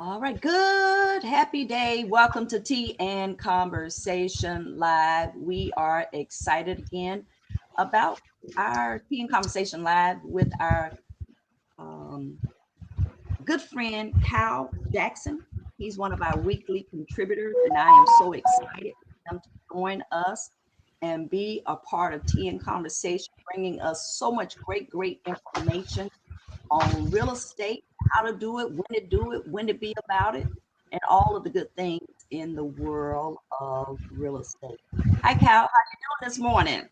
All right, good, happy day. Welcome to Tea and Conversation Live. We are excited again about our Tea and Conversation Live with our um, good friend, Kyle Jackson. He's one of our weekly contributors, and I am so excited for him to join us and be a part of Tea and Conversation, bringing us so much great information on real estate, how to do it, when to be about it, and all of the good things in the world of real estate. Hi, Cal. How you doing this morning?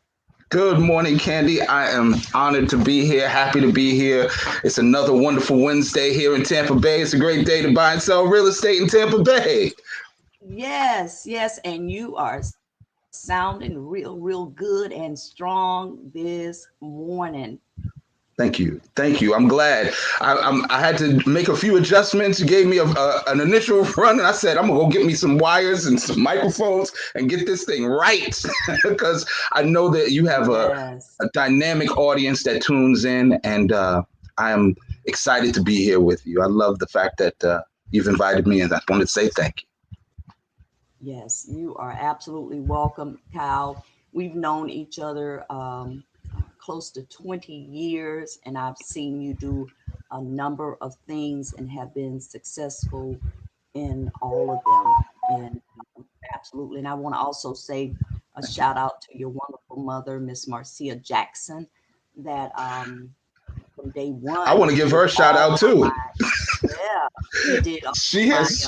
Good morning, Candy. I am honored to be here, happy to be here. It's another wonderful Wednesday here in Tampa Bay. It's a great day to buy and sell real estate in Tampa Bay. Yes, and you are sounding real good and strong this morning. Thank you. Thank you. I'm glad. I had to make a few adjustments. You gave me an initial run, and I said, I'm going to go get me some wires and some microphones and get this thing right. Because I know that you have Yes. a dynamic audience that tunes in, and I am excited to be here with you. I love the fact that you've invited me, and I wanted to say thank you. Yes, you are absolutely welcome, Kyle. We've known each other close to 20 years, and I've seen you do a number of things and have been successful in all of them. And absolutely. And I want to also say a shout out to your wonderful mother, Miss Marcia Jackson, that from day I one want to give her did a shout all out of too. my, yeah, she did all She my has,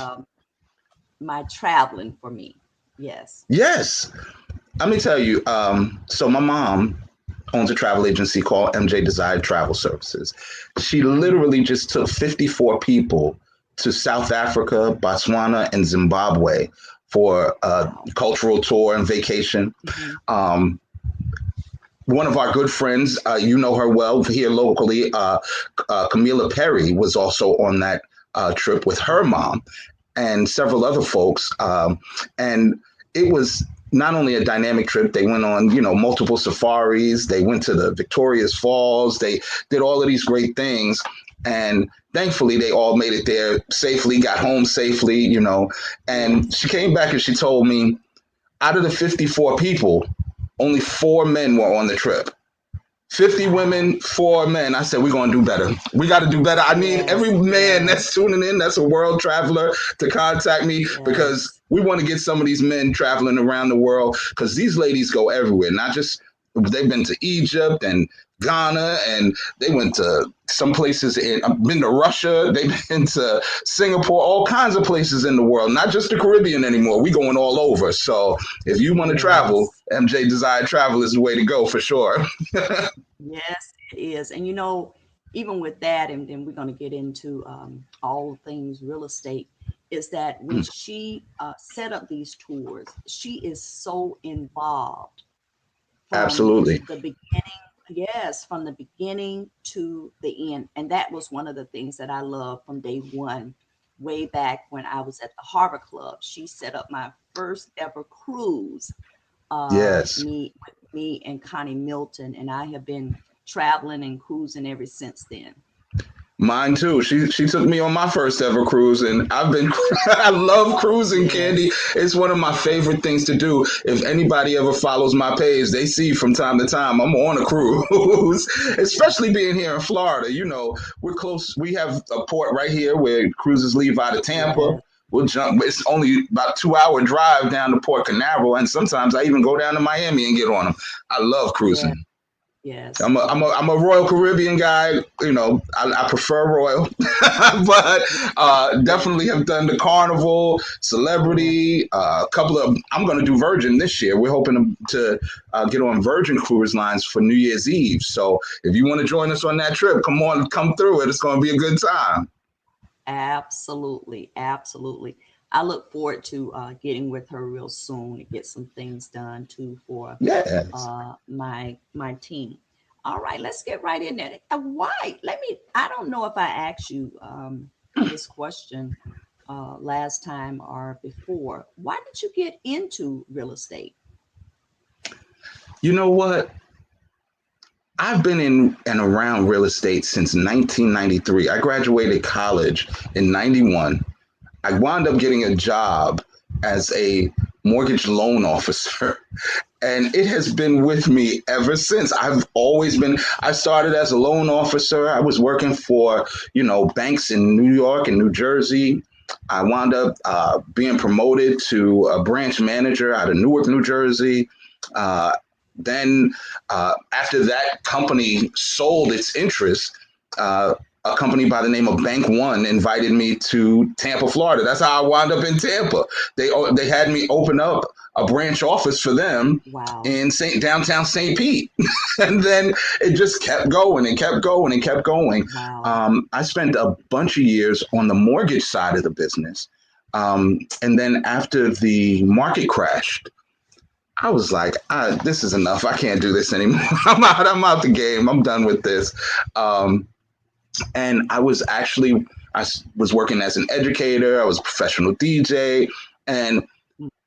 my traveling for me. Yes. yes. Let me tell you. So my mom owns a travel agency called MJ Desired Travel Services. She Mhm. literally just took 54 people to South Africa, Botswana, and Zimbabwe for a Wow. cultural tour and vacation. Hmm. Um, One of our good friends, you know her well here locally, Camila Perry was also on that trip with her Wow. mom and several other folks. And it was not only a dynamic trip, they went on, multiple safaris. They went to the Victoria's Falls. They did all of these great things. And thankfully, they all made it there safely, got home safely. And Yes. she came back and she told me out of the 54 people, only 4 men were on the trip. 50 Wow. women, 4 men. I said, we're going to do better. We got to do better. I need every Yes. man that's Yes. tuning in, that's a world traveler, to contact me because Yes. we want to get some of these men traveling around the world because these ladies go everywhere, not just they've been to Egypt and Ghana, and they went to some places I've been to Russia, they've been to Singapore, all kinds of places in the world, not just the Caribbean anymore. We going all over. So if you want to travel, Yes. MJ Desired Travel is the way to go for sure. Yes, it is. And even with that, and then we're going to get into all things real estate, is that when she set up these tours, she is so involved from Absolutely. the beginning. Yes, from the beginning to the end. And that was one of the things that I loved from day one, way back when I was at the Harbor Club. She set up my first ever cruise, Yes. with me and Connie Milton, and I have been traveling and cruising ever since then. Mine too. She took me on my first ever cruise, and I've been. I love cruising, Candy. Yes, It's one of my yes, favorite things to do. If anybody ever follows my page, they see from time to time I'm on a cruise. yes, Especially being here in Florida. We're close. We have a port right here where cruises leave out of Tampa. yes, We'll jump. It's only about 2 hour drive down to Port Canaveral, and sometimes I even go down to Miami and get on them. I love yes, cruising. yes, I'm a Royal Caribbean guy. I prefer Royal, but yes, definitely have done the Carnival, yes, Celebrity, a couple of. I'm going to do Virgin this year. We're hoping to get on Virgin Cruise Lines for New Year's Eve. So if you want to join us on that trip, come through it. It's going to be a good time. absolutely, absolutely. I look forward to getting with her real soon to get some things done too for Yes. my team. All right, let's get right in there. Why? I don't know if I asked you this question last time or before. Why did you get into real estate? You know what? I've been in and around real estate since 1993. I graduated college in 91. I wound up getting a job as a mortgage loan officer. And it has been with me ever since. I started as a loan officer. I was working for, banks in New York and New Jersey. I wound up being promoted to a branch manager out of Newark, New Jersey. Uh, then, after that company sold its interest, uh, a company by the name of Bank One invited me to Tampa, Florida. That's how I wound up in Tampa. They had me open up a branch office for them Wow. in downtown St. Pete, and then it just kept going and kept going and kept going. Wow. I spent a bunch of years on the mortgage side of the business, and then after the market crashed, I was like, "This is enough. I can't do this anymore. I'm out. I'm out the game. I'm done with this." Um, and I was working as an educator. I was a professional DJ, and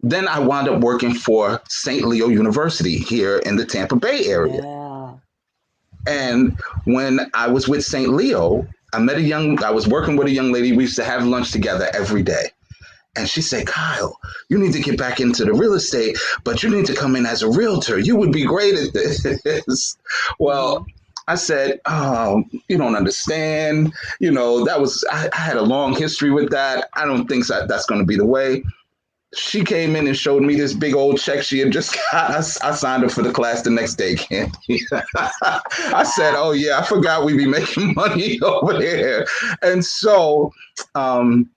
then I wound up working for St. Leo University here in the Tampa Bay area. Yeah. And when I was with St. Leo, I was working with a young lady. We used to have lunch together every day. And she said, Kyle, you need to get back into the real estate, but you need to come in as a realtor. You would be great at this. Mm-hmm. Well, I said, oh, you don't understand. I had a long history with that. I don't think that's going to be the way. She came in and showed me this big old check she had just got. I signed up for the class the next day, Candy. I said, Wow. oh, yeah, I forgot we'd be making money over there. And so, um,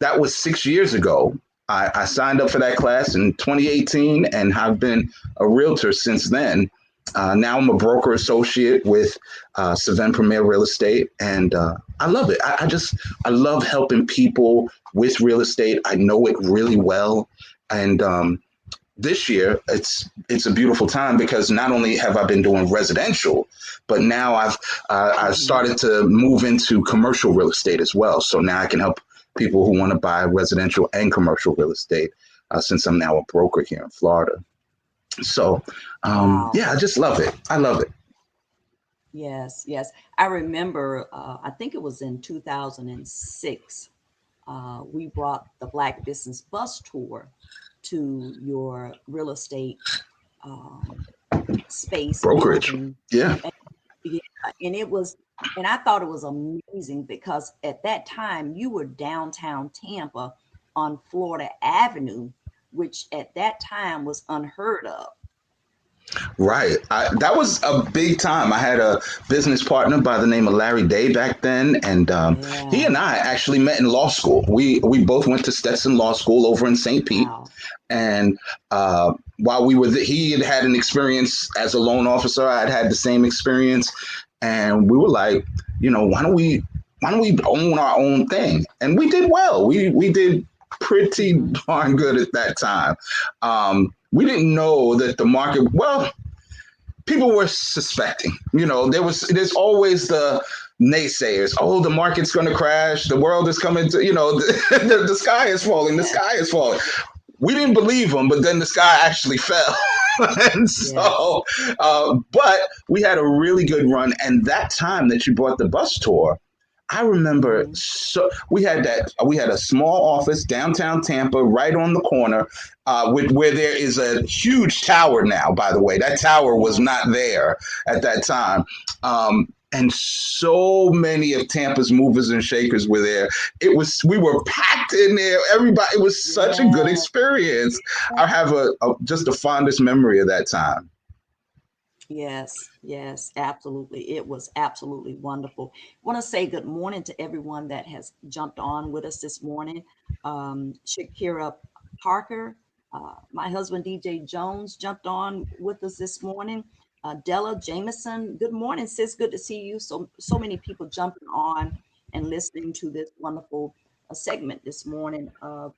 that was 6 years ago. I signed up for that class in 2018 and have been a realtor since then. Now I'm a broker associate with Siven Premier Real Estate, and I love it. I love helping people with real estate. I know it really well, and this year it's a beautiful time because not only have I been doing residential, but now I've Mm-hmm. started to move into commercial real estate as well. So now I can help people who want to buy residential and commercial real estate, since I'm now a broker here in Florida. So Wow. yeah, I just love it. I love it. Yes, yes. I remember, I think it was in 2006, we brought the Black Business Bus Tour to your real estate um, space Brokerage. building. Yeah. And, yeah, and it was, and I thought it was amazing because at that time you were downtown Tampa on Florida Avenue, which at that time was unheard of. Right. That was a big time. I had a business partner by the name of Larry Day back then, and he Yeah. and I actually met in law school. We both went to Stetson Law School over in St. Pete, Wow. and while he had an experience as a loan officer. I had had the same experience, and we were like, why don't we own our own thing? And we did well. We did pretty Mm-hmm. darn good at that time. We didn't know that the market. Well, people were suspecting. There's always the naysayers. Oh, the market's going to crash. The world is coming to. The sky is falling. The Yes. sky is falling. We didn't believe them, but then the sky actually fell. And Yes. so, but we had a really good run. And that time that you bought the bus tour, I remember, Mm-hmm. so we had a small office downtown Tampa, right on the corner, where there is a huge tower now. By the way, that tower was Yes. not there at that time. And so many of Tampa's movers and shakers were there. We were packed in there. Everybody, it was such a good Yes. experience. I have just the fondest memory of that time. Yes, yes, absolutely. It was absolutely wonderful. I want to say good morning to everyone that has jumped on with us this morning. Shakira Parker, my husband DJ Jones jumped on with us this morning. Della Jameson, good morning, sis. Good to see you. So many people jumping on and listening to this wonderful segment this morning of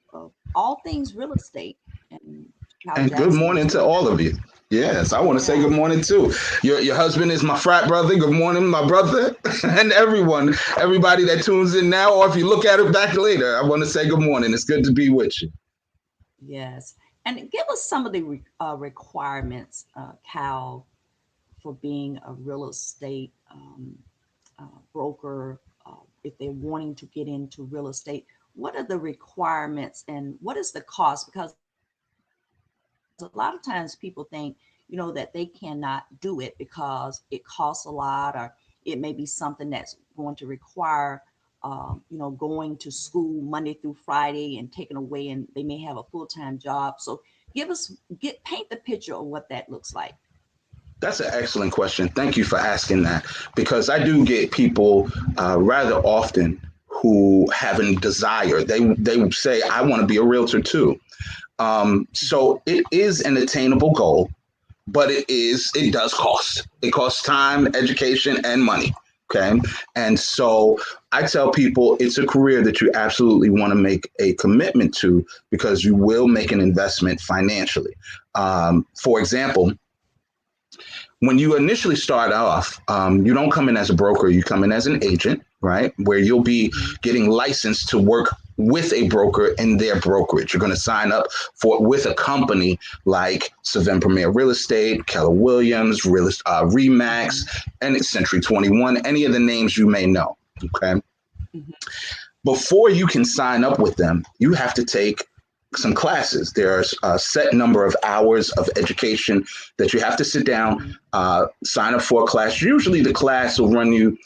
all things real estate and how And good Jackson is morning to doing. all of you. Yes, I want to say Yeah. good morning too. Your husband is my frat brother. Good morning, my brother, and everybody that tunes in now, or if you look at it back later. I want to say good morning. It's good to be with you. Yes. And give us some of the requirements, Cal, for being a real estate broker, if they're wanting to get into real estate. what are the requirements and what is the cost? Because a lot of times people think, that they cannot do it because it costs a lot, or it may be something that's going to require, going to school Monday through Friday and taken away, and they may have a full-time job. So paint the picture of what that looks like. That's an excellent question. Thank you for asking that, because I do get people rather often who have a desire. They say, I want to be a realtor too. So it is an attainable goal, but it does cost. It costs time, education, and money. Okay. And so I tell people it's a career that you absolutely want to make a commitment to, because you will make an investment financially. For example, when you initially start off, you don't come in as a broker, you come in as an agent, right? Where you'll be getting licensed to work with a broker in their brokerage. You're going to sign up for with a company like Siven Premier Real Estate, Keller Williams, Remax, and Century 21, any of the names you may know. Okay. Mm-hmm. Before you can sign up with them, you have to take some classes. There's a set number of hours of education that you have to sit down, sign up for a class. Usually the class will run you,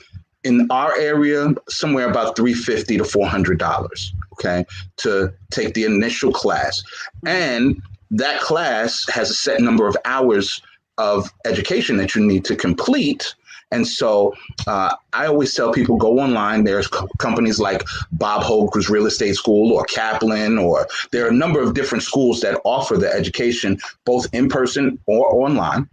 in our area, somewhere about $350 to $400, okay, to take the initial class. And that class has a set number of hours of education that you need to complete. And so I always tell people, go online. There's companies like Bob Hoger's Real Estate School or Kaplan, or there are a number of different schools that offer the education both in person or online.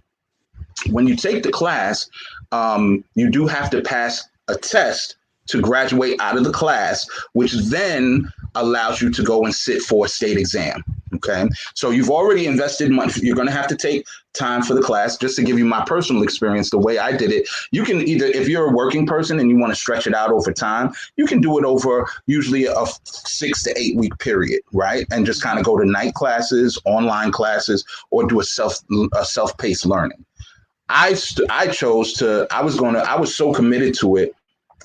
When you take the class, you do have to pass a test to graduate out of the class, which then allows you to go and sit for a state exam. Okay. So you've already invested money. You're going to have to take time for the class. Just to give you my personal experience, the way I did it, you can either, if you're a working person and you want to stretch it out over time, you can do it over usually a 6 to 8 week period, right? And just kind of go to night classes, online classes, or do a self-paced learning. I was so committed to it.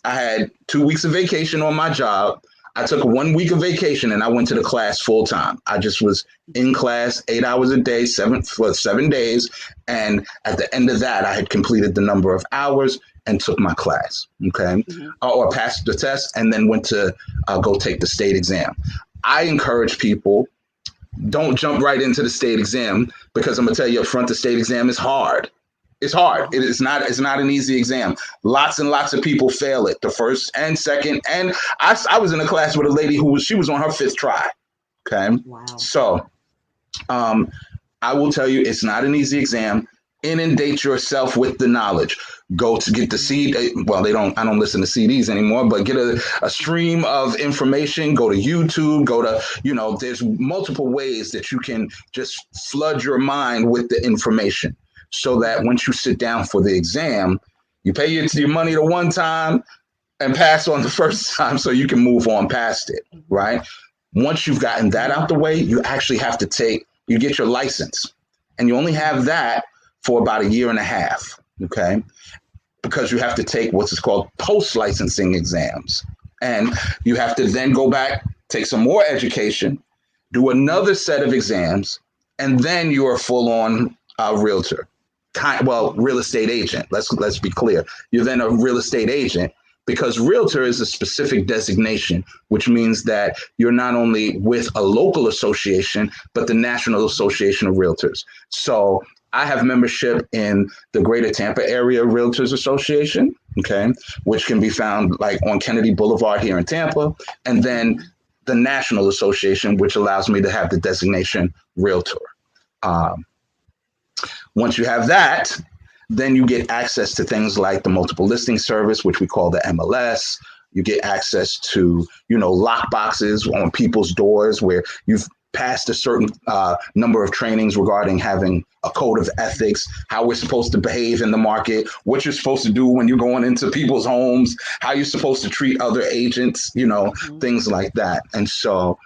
I had 2 weeks of vacation on my job. I took 1 week of vacation and I went to the class full time. I just was in class 8 hours a day, for 7 days. And at the end of that, I had completed the number of hours and took my class. Okay. Or passed the test, and then went to go take the state exam. I encourage people, don't jump right into the state exam, because I'm going to tell you up front, the state exam is hard. It's hard. It's not an easy exam. Lots and lots of people fail it, the first and second. And I was in a class with a lady she was on her 5th try. Okay. Wow. So I will tell you, it's not an easy exam. Inundate yourself with the knowledge. Go to get the CD. Well, I don't listen to CDs anymore, but get a stream of information. Go to YouTube, there's multiple ways that you can just flood your mind with the information, so that once you sit down for the exam, you pay your money the one time and pass on the first time, so you can move on past it, right? Once you've gotten that out the way, you actually have to you get your license, and you only have that for about 1.5 years, okay? Because you have to take what's called post-licensing exams. And you have to then go back, take some more education, do another set of exams, and then you're a full-on realtor. Real estate agent. Let's be clear. You're then a real estate agent, because realtor is a specific designation, which means that you're not only with a local association, but the National Association of Realtors. So I have membership in the Greater Tampa Area Realtors Association, okay, which can be found like on Kennedy Boulevard here in Tampa, and then the National Association, which allows me to have the designation realtor. Once you have that, then you get access to things like the multiple listing service, which we call the MLS. You get access to, lock boxes on people's doors where you've passed a certain number of trainings regarding having a code of ethics, how we're supposed to behave in the market, what you're supposed to do when you're going into people's homes, how you're supposed to treat other agents, things like that. And so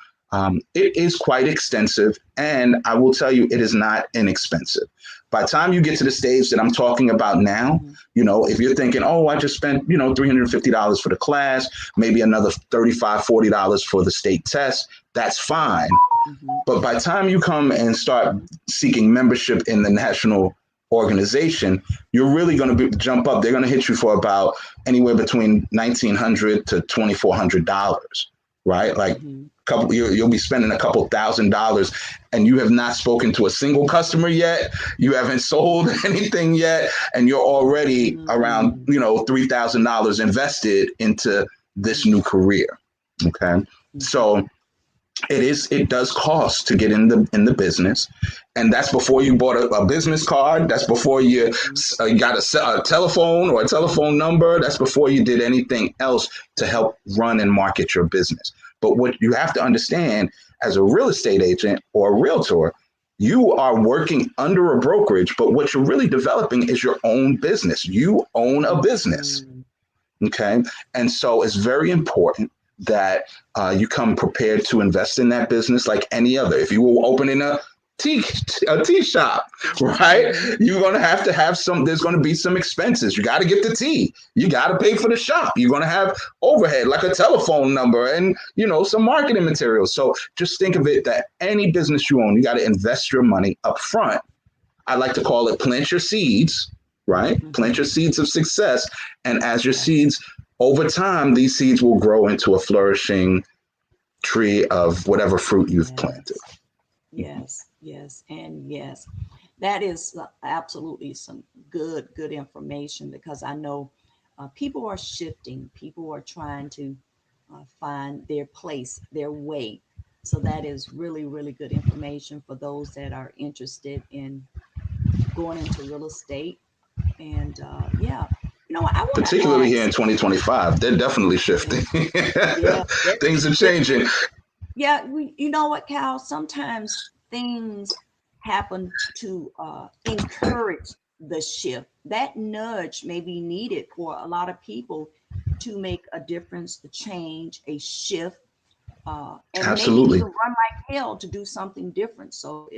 it is quite extensive. And I will tell you, it is not inexpensive. By the time you get to the stage that I'm talking about now, Mhm. if you're thinking, oh, I just spent, $350 for the class, maybe another $35, $40 for the state test, that's fine. Mhm. But by the time you come and start seeking membership in the national organization, you're really going to jump up. They're going to hit you for about anywhere between $1,900 to $2,400, right? Like Mhm. you'll be spending a couple $1,000, and you have not spoken to a single customer yet. You haven't sold anything yet, and you're already around Mhm. $3,000 invested into this new career. Okay, Mhm. so it does cost to get in the business, and that's before you bought a business card. That's before you Mhm. got a telephone or a telephone number. That's before you did anything else to help run and market your business. But what you have to understand, as a real estate agent or a realtor, you are working under a brokerage, but what you're really developing is your own business. You own a business. Mhm. Okay. And so it's very important that you come prepared to invest in that business like any other. If you were opening tea, a tea shop, right? Mhm. You're going to have there's going to be some expenses. You got to get the tea. You got to pay for the shop. You're going to have overhead like a telephone number and, some marketing materials. So just think of it that any business you own, you got to invest your money up front. I like to call it plant your seeds, right? Plant Mhm. your seeds of success. And as your Yes. seeds, over time, these seeds will grow into a flourishing tree of whatever fruit you've planted. Yes. Yes. Yes. And yes, that is absolutely some good information, because I know people are shifting. People are trying to find their place, their way. So that is really good information for those that are interested in going into real estate. And yeah, I want to Particularly here ask. in 2025, they're definitely Yeah, shifting. yeah, Things are they're changing. yeah, you know what, Cal? Sometimes things happen to encourage the shift. That nudge may be needed for a lot of people to make a difference, a change, a shift, and maybe Absolutely. even run like hell to do something different. So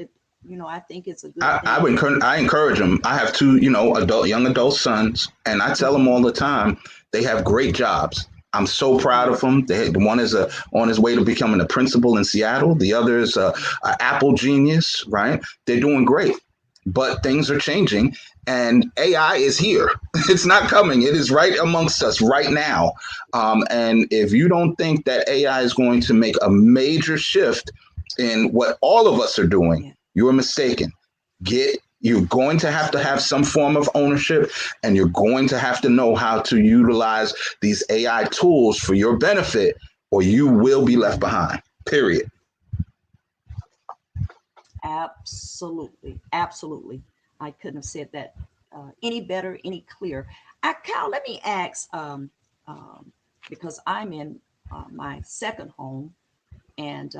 I think it's a good I thing. would I encourage them. I have two, young adult sons, and I tell them Hmm. all the time they have great jobs. I'm so proud Hmm. of them. One is on his way to becoming a principal in Seattle. The other is a Apple genius. Right? They're doing great, but things are changing, and AI is here. It's not coming. It is right amongst us right now. And if you don't think that AI is going to make a major shift in what all of us are doing, Yeah, you're mistaken. You're going to have absolutely. some form of ownership, and you're going to have to know how to utilize these AI tools for your benefit, or you will be left Hmm. behind. Period. Absolutely, absolutely. I couldn't have said that any better, any clearer. Cal, let me ask, um, because I'm in my second home, and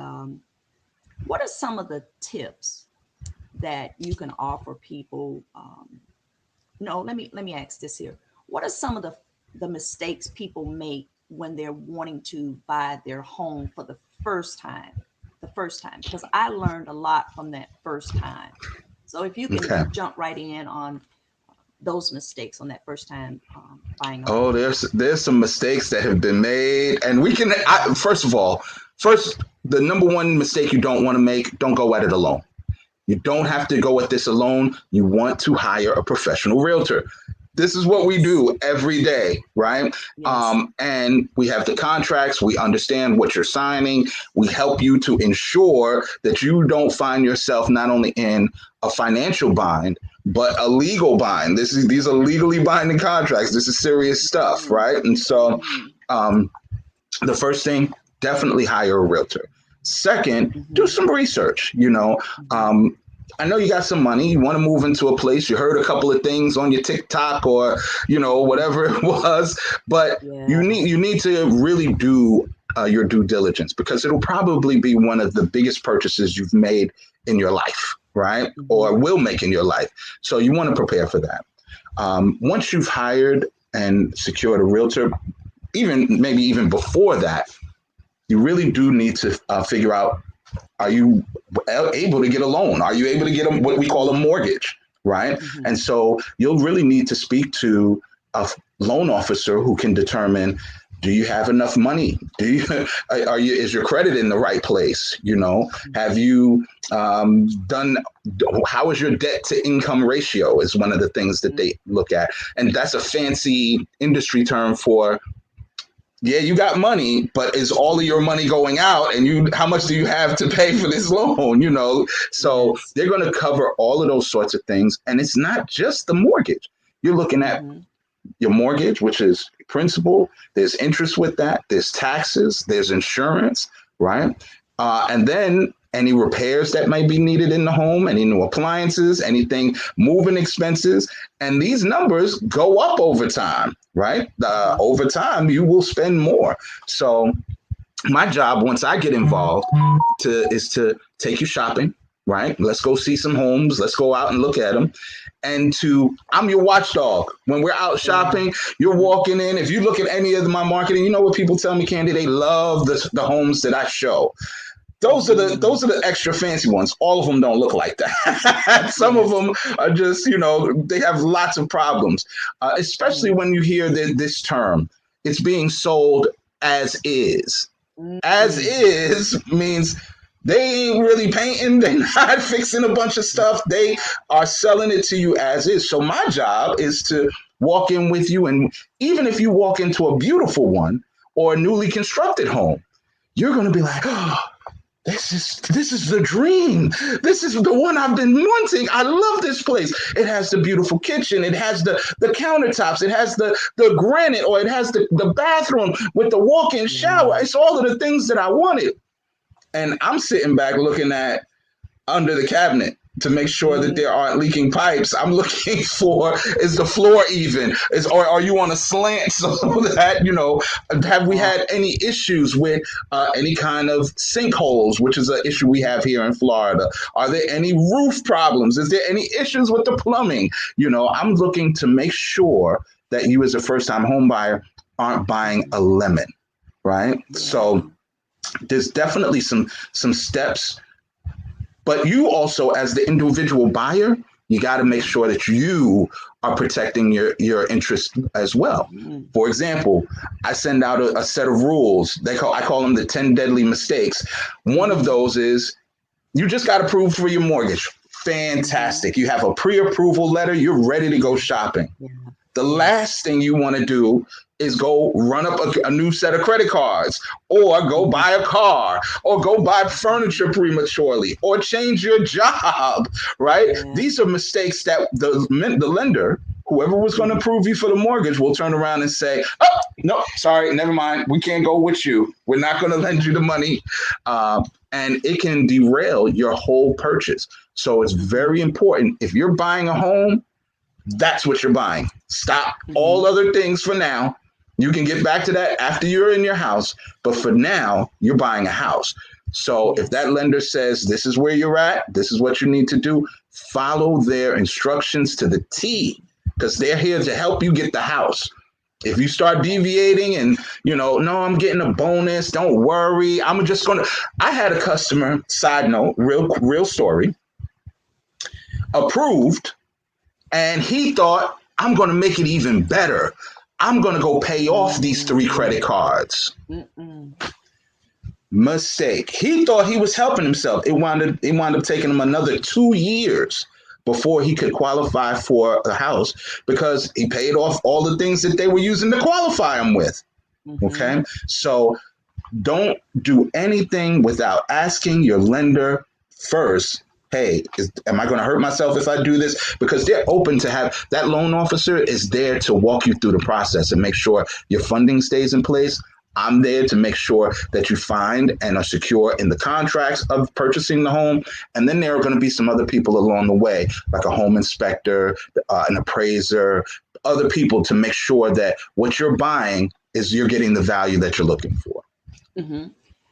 what are some of the tips that you can offer people? No, let me ask this here. What are some of the mistakes people make when they're wanting to buy their home for the first time? The first time, because I learned a lot from that first time. So if you can Okay. jump right in on those mistakes on that first time buying a Oh, home. there's some mistakes that have been made, and first of all, the number one mistake you don't want to make: don't go at it alone. You don't have to go at this alone. You want to hire a professional realtor. This is what we Yes, do every day, right? yes. And we have the contracts. We understand what you're signing. We help you to ensure that you don't find yourself not only in a financial bind, but a legal bind. These are legally binding contracts. This is serious stuff, Mhm, right? And so, mhm, um, the first thing, definitely hire a realtor. Second, do mhm, some research. mhm. Um, I know you got some money. You want to move into a place. You heard a couple of things on your TikTok or whatever it was, but Yeah. you need to really do your due diligence, because it'll probably be one of the biggest purchases you've made in your life, right? Or Mhm, will make in your life. So you want to prepare for that. Once you've hired and secured a realtor, maybe even before that, you really do need to figure out: are you able to get a loan? Are you able to get what we call a mhm. mortgage? right? Mm-hmm. And so you'll really need to speak to a loan officer who can determine, do you have enough money? Do you are you is your credit in the right place? You know, have you done? How is your debt to income ratio? Is one of the things that they look at, and that's a fancy industry term for, yeah, you got money, but is all of your money going out? And you, how much do you have to pay for this loan? You know, so Yes. they're going to cover all of those sorts of things. And it's not just the mortgage. You're looking at Mm-hmm. your mortgage, which is principal. There's interest with that. There's taxes. There's insurance, right? And then any repairs that might be needed in the home, any new appliances, anything, moving expenses. And these numbers go up over time, right? Mm-hmm. Over time, you will spend more. So my job, once I get involved, is to take you shopping, right? Let's go see some homes. Let's go out and look at them. And I'm your watchdog. When we're out Yeah. shopping, you're Mm-hmm. walking in. If you look at any of my marketing, you know what people tell me, Candy? They love the homes that I show. Mm-hmm. Those are the extra fancy ones. All of them don't look like that. Some of Yes. them are just, you know, they have lots of problems. Especially Yeah. when you hear this term, it's being sold as is. As Mm-hmm. is means they ain't really painting, they're not fixing a bunch of stuff. They are selling it to you as is. So my job is to walk in with you, and even if you walk into a beautiful one or a newly constructed home, you're going to be like, oh, this is the dream. This is the one I've been wanting. I love this place. It has the beautiful kitchen. It has the countertops. It has the granite, or it has the bathroom with the walk-in shower. Yeah. It's all of the things that I wanted. And I'm sitting back looking at under the cabinet to make sure that Mm-hmm. there aren't leaking pipes. I'm looking for, is the floor even? Or are you on a slant so that, you know, have we Yeah. had any issues with any kind of sinkholes, which is an issue we have here in Florida? Are there any roof problems? Is there any issues with the plumbing? You know, I'm looking to make sure that you, as a first time home buyer, aren't buying Mm-hmm. a lemon, right? Yeah. So there's definitely some steps, but you also, as the individual buyer, you got to make sure that you are protecting your interest as well. Mm-hmm. For example, I send out a set of rules. I call them the 10 deadly mistakes. One of Mm-hmm. those is you just got approved for your mortgage. Mm-hmm. Fantastic. You have a pre-approval letter. You're ready to go shopping. Yeah. The Yes. last thing you want to do is go run up a new set of credit cards, or go Mm-hmm. buy a car, or go buy furniture prematurely, or change your job, right? Yeah. These are mistakes that the lender, whoever was going to Mm-hmm. approve you for the mortgage, will turn around and say, oh, no, sorry, never mind. We can't go with you. We're not going to lend you the money. Uh, and it can derail your whole purchase. So it's Mm-hmm. very important. If you're buying a home, that's what you're buying. Stop Mm-hmm. all other things for now. You can get back to that after you're in your house, but for now, you're buying a house. So if Yes. that lender says this is where you're at, this is what you need to do, follow their instructions to the T, because they're here to help you get the house. If you start deviating and, you know, no, I'm getting a bonus, don't worry. I'm just going to. I had a customer, side note, real story, approved, and he thought, I'm going to make it even better. I'm going to go pay off these 3 credit Mm-hmm. cards. Mm-mm. Mistake. He thought he was helping himself. It wound up taking him another 2 years before he could qualify for a house, because he paid off all the things that they were using to qualify him with. Mm-hmm. Okay. So don't do anything without asking your lender first. Hey, am I going to hurt myself if I do this? Because they're open to have that loan officer is there to walk you through the process and make sure your funding stays in place. I'm there to make sure that you find and are secure in the contracts of purchasing the home. And then there are going to be some other people along the way, like a home inspector, an appraiser, other people, to make sure that what you're buying is you're getting the value that you're looking for. Mm-hmm.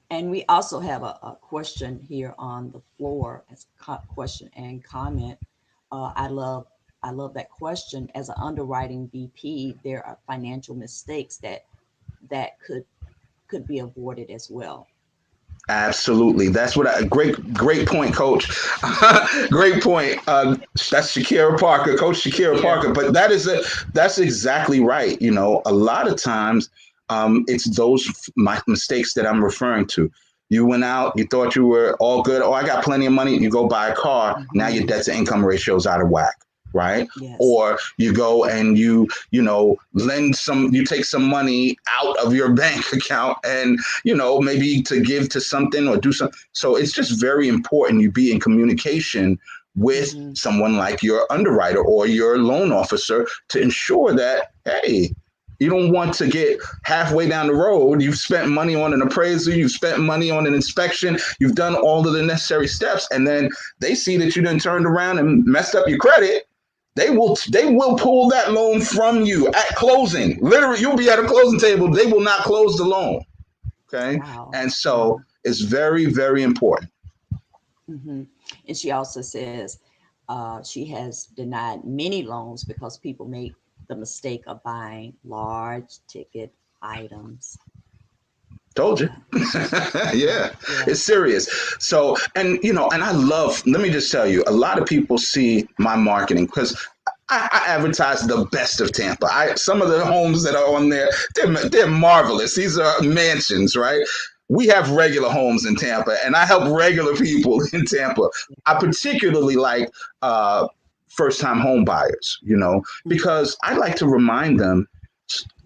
And we also have a question here on the floor as question and comment. Uh, I love I love that question. As an underwriting VP, there are financial mistakes that could be avoided as well. Absolutely. That's what great point, coach. Great point. That's Shakira Parker, Coach Shakira Here. Parker. But that's exactly right. You know, a lot of times it's those mistakes that I'm referring to. You went out, you thought you were all good. Oh, I got plenty of money. You go buy a car. Now your Mhm. debt to income ratio is out of whack, right? Yes. Or you go and you take some money out of your bank account and maybe to give to something or do something. So it's just very important you be in communication with Hmm. someone like your underwriter or your loan officer to ensure that, hey, you don't want to get halfway down the road. You've spent money on an appraisal, you've spent money on an inspection, you've done all of the necessary steps, and then they see that you done turned around and messed up your credit. They will pull that loan from you at closing. Literally, you'll be at a closing table. They will not close the loan. Okay. Wow. And so Wow. it's very, very important. Hmm. And she also says she has denied many loans because people make the mistake of buying large ticket items. Told you. Yeah. Yeah. Yeah, Yeah. it's serious. So, and I love, let me just tell you, a lot of people see my marketing because I advertise the best of Tampa. Some of the homes that are on there, they're marvelous. These are mansions, right? We have regular homes in Tampa, and I help regular people in Tampa. I particularly like first time home buyers, because I like to remind them,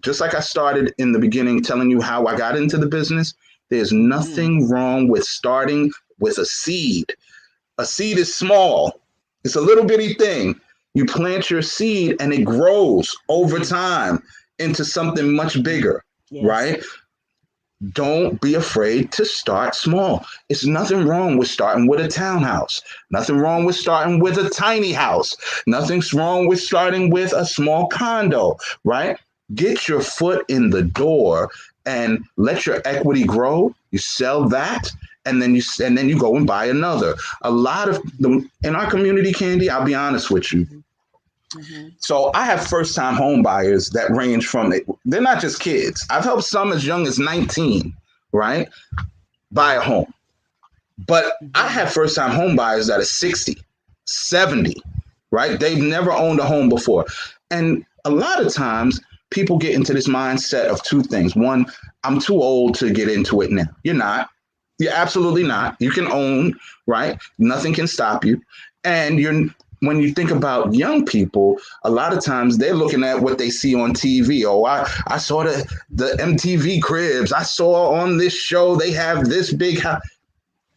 just like I started in the beginning telling you how I got into the business, there's Mm-hmm. nothing wrong with starting with a seed. A seed is small, it's a little bitty thing. You plant your seed and it grows over Mm-hmm. time into something much Mm-hmm. bigger, Yes. right? Don't be afraid to start small. It's nothing wrong with starting with a townhouse. Nothing wrong with starting with a tiny house. Nothing's wrong with starting with a small condo, right? Get your foot in the door and let your equity grow. You sell that, and then you go and buy another. A lot of Mm-hmm. the in our community, Candy, I'll be honest with you. Mm-hmm. Mm-hmm. So I have first time home buyers that range from, they're not just kids. I've helped some as young as 19, right? Buy a Wow. home. But I Mm-hmm. have first time home buyers that are 60, 70, right? They've never owned a home before. And a lot of times people get into this mindset of two things. One, I'm too old to get into it now. You're not. You're absolutely Mm-hmm. not. You can own, right? Nothing can stop you. And when you think about young people, a lot of times they're looking at what they see on TV. Oh, I saw the MTV cribs. I saw on this show they have this big house.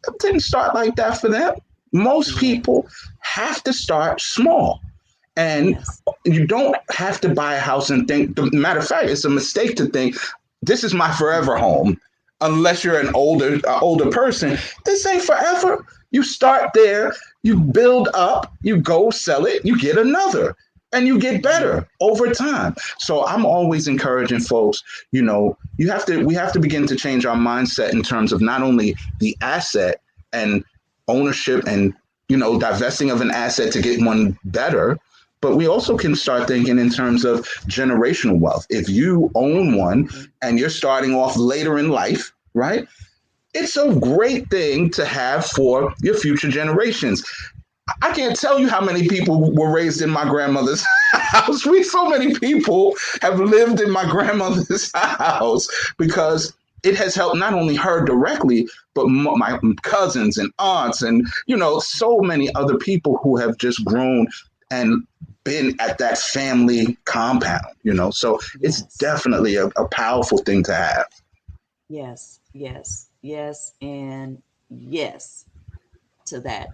It didn't start like that for them. Most Yeah. people have to start small. And Yes. you don't have to buy a house and think, matter of fact, it's a mistake to think this is my forever home. Unless you're an older person, this ain't forever. You start there, you build up, you go sell it, you get another, and you get Mm-hmm. better over time. So I'm always encouraging folks, we have to begin to change our mindset in terms of not only the asset and ownership and divesting of an asset to get one better, but we also can start thinking in terms of generational wealth. If you own one Mm-hmm. and you're starting off later in life, right? It's a great thing to have for your future generations. I can't tell you how many people were raised in my grandmother's house. So many people have lived in my grandmother's house because it has helped not only her directly, but my cousins and aunts and, so many other people who have just grown and been at that family compound. So it's Yes. definitely a powerful thing to have. Yes. Yes. Yes. And yes to that,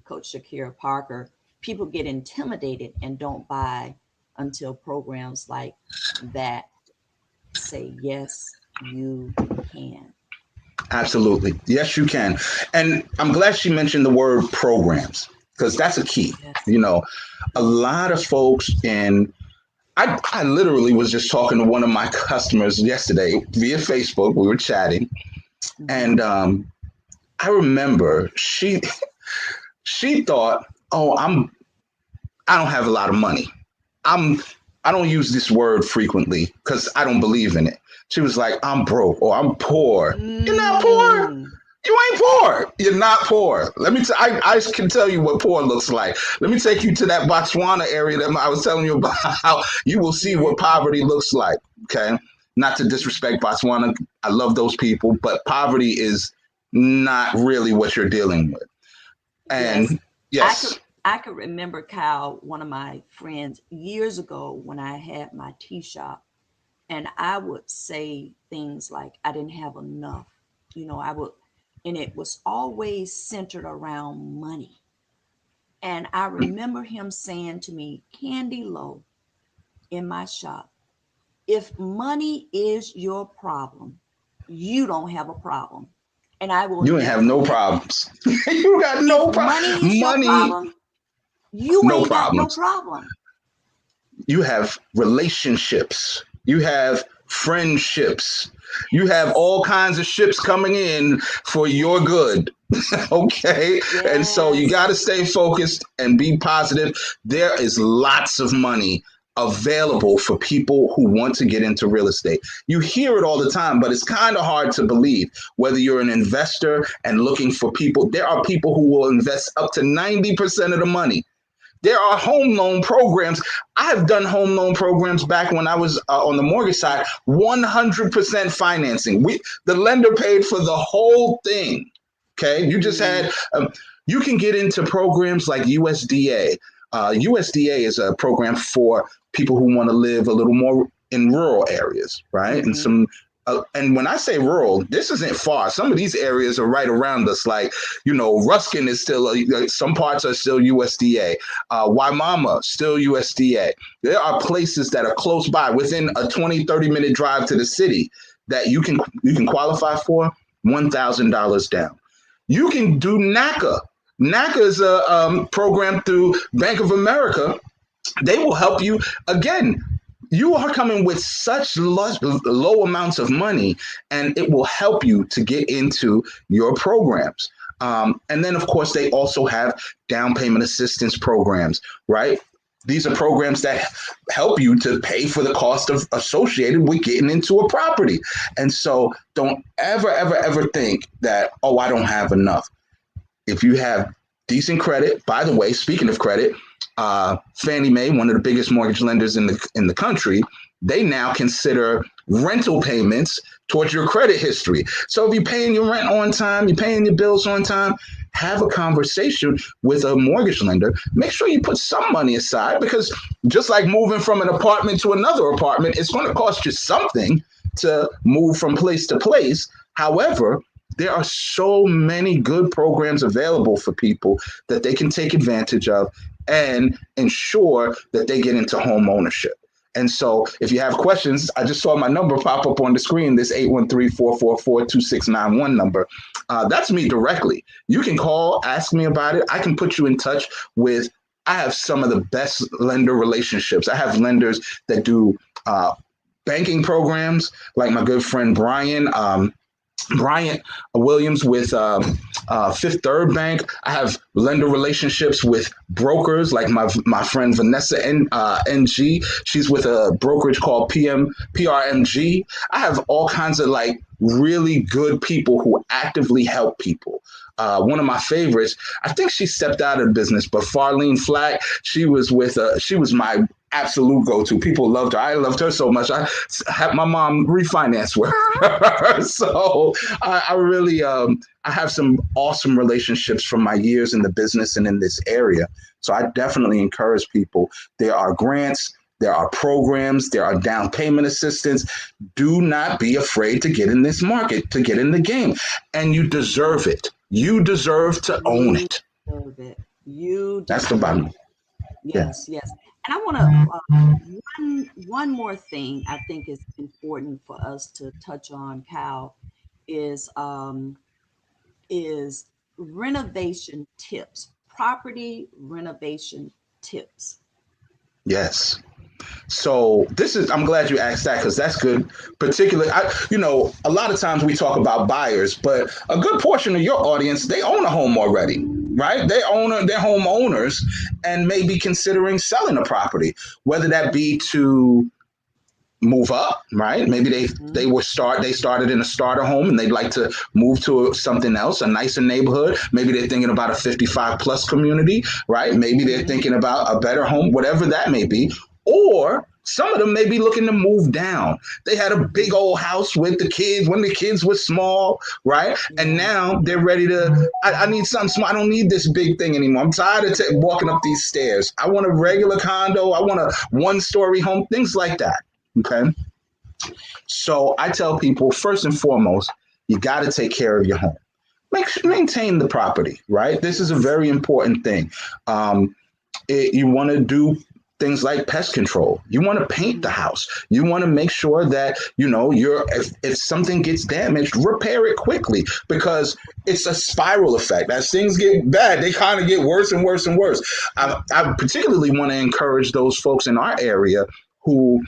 Coach Shakira Parker. People get intimidated and don't buy until programs like that say, yes, you can. Absolutely. Yes, you can. And I'm glad she mentioned the word programs because that's a key. Yes. You know, a Yes. lot of folks I literally was just talking to one of my customers yesterday via Facebook. We were chatting, Mm-hmm. and I remember she thought, "Oh, I don't have a lot of money. I'm I don't use this word frequently because I don't believe in it." She was like, "I'm broke or I'm poor." You're not poor. Mm. You ain't poor. You're not poor. Let me. I can tell you what poor looks like. Let me take you to that Botswana area that I was telling you about. How you will see what poverty looks like. Okay, not to disrespect Botswana. I love those people, but poverty is not really what you're dealing with. Yes. And I could yes, I could remember Kyle, one of my friends years ago when I had my tea shop, and I would say things like I didn't have enough. I would, and it was always centered around money. And I remember him saying to me, Candy Lowe, in my shop, if money is your problem, you don't have a problem. And I will you ain't never have no forget that. problems. You got If no money is your money, problem, you no ain't got no problems. problem. You have relationships, you have friendships, you have Yes. all kinds of ships coming in for your good. Okay. And so you Yes. got to stay focused and be positive. There is lots of money available for people who want to get into real estate. You hear it all the time, but it's kind of hard to believe. Whether you're an investor and looking for people, there are people who will invest up to 90% of the money. There are home loan programs. I've done home loan programs back when I was on the mortgage side, 100% financing. The lender paid for the whole thing. Okay, you just Mm, had. You can get into programs like USDA. USDA is a program for people who want to live a little more in rural areas, right? And mm-hmm. some. And when I say rural, this isn't far. Some of these areas are right around us. Like, Ruskin is still, some parts are still USDA. Waimama, still USDA. There are places that are close by within a 20, 30-minute drive to the city that you can qualify for $1,000 down. You can do NACA. NACA is a program through Bank of America. They will help you. Again, you are coming with such low amounts of money, and it will help you to get into your programs. And then, of course, they also have down payment assistance programs, right? These are programs that help you to pay for the cost of associated with getting into a property. And so don't ever, ever, ever think that, oh, I don't have enough. If you have decent credit, by the way, speaking of credit, Fannie Mae, one of the biggest mortgage lenders in the country, they now consider rental payments towards your credit history. So if you're paying your rent on time, you're paying your bills on time, have a conversation with a mortgage lender. Make sure you put some money aside, because just like moving from an apartment to another apartment, it's going to cost you something to move from place to place. However, there are so many good programs available for people that they can take advantage of and ensure that they get into home ownership. And so if you have questions, I just saw my number pop up on the screen, this 813-444-2691 number. That's me directly. You can call, ask me about it. I can put you in touch with, I have some of the best lender relationships. I have lenders that do banking programs, like my good friend Bryant Williams with Fifth Third Bank. I have lender relationships with brokers like my friend Vanessa NG. She's with a brokerage called PRMG. I have all kinds of like really good people who actively help people. One of my favorites, I think she stepped out of business, but Farlene Flack, she was my absolute go-to. People loved her. I loved her so much. I had my mom refinance with her. So I really, I have some awesome relationships from my years in the business and in this area. So I definitely encourage people. There are grants, there are programs, there are down payment assistance. Do not be afraid to get in this market, to get in the game. And you deserve it. You deserve to own You it. deserve it. You That's the deserve bottom. it. Yeah. Yes, yes. And I want to one more thing I think is important for us to touch on, Cal, is is renovation tips, property renovation tips. Yes. So I'm glad you asked that, because that's good. Particularly, a lot of times we talk about buyers, but a good portion of your audience, they own a home already, right? They're homeowners and may be considering selling a property, whether that be to move up, right? Maybe they started in a starter home and they'd like to move to something else, a nicer neighborhood. Maybe they're thinking about a 55 plus community, right? Maybe they're thinking about a better home, whatever that may be. Or some of them may be looking to move down. They had a big old house with the kids when the kids were small, right? And now they're ready to, I need something small. I don't need this big thing anymore. I'm tired of walking up these stairs. I want a regular condo. I want a 1-story home, things like that. Okay. So I tell people, first and foremost, you got to take care of your home. Maintain the property, right? This is a very important thing. You want to do things like pest control. You want to paint the house. You want to make sure that, if something gets damaged, repair it quickly, because it's a spiral effect. As things get bad, they kind of get worse and worse and worse. I particularly want to encourage those folks in our area who,